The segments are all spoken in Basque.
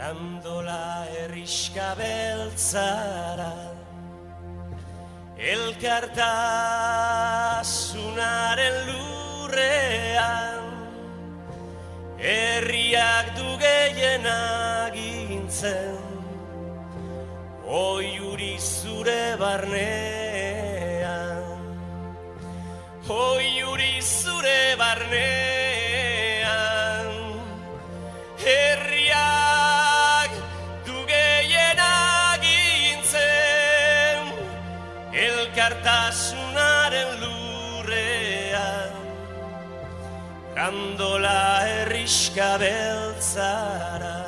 Grandola herrixka beltzara, elkartasunaren lurrean, herriak du gehien agintzen, oiuri zure barnean, oiuri zure barnean, herriak du gehien agintzen, elkartasunaren lurrean, Grandola herrixka beltzara.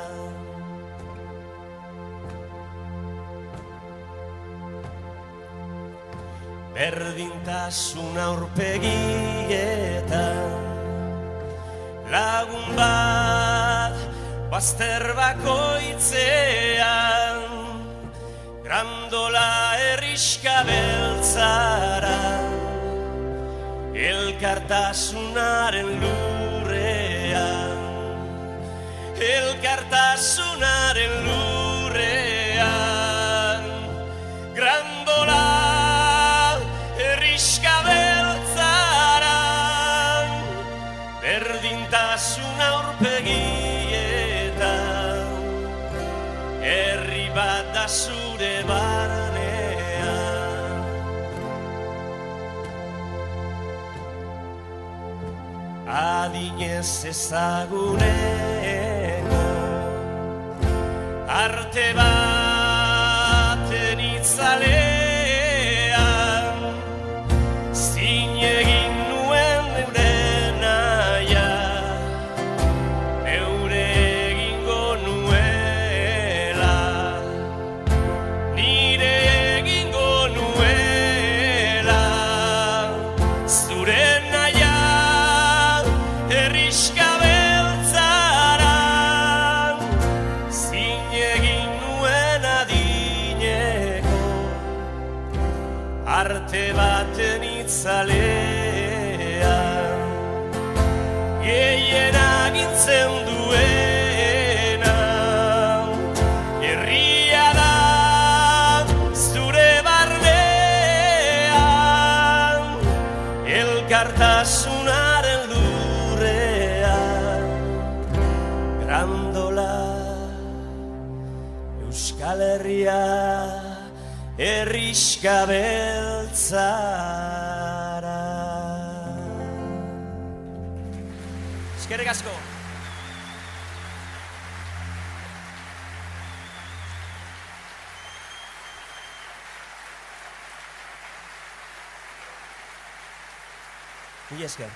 Berdintasun aurpegietan, lagun bat bazter bakoitzean, Grandola herrixka beltzara, elkartasunaren lurrean, elkartasunaren lurrean, Grandola herrixka beltzara, berdintasun aurpegietan, herri bat da zure barnean. Adinez ezaguneko arte baten itzalean, zin egin nuen neure naia, neure egingo nuela, nire egingo nuela, zure naia herrixka beltzara, zin egin nuen adineko arte baten itzalean, gehien agintzen duena, herria da zure barnean, elkartasunaren lurrean, Grandola Euskal Herria herrixka beltzara. Eskerrik asko. Mila esker.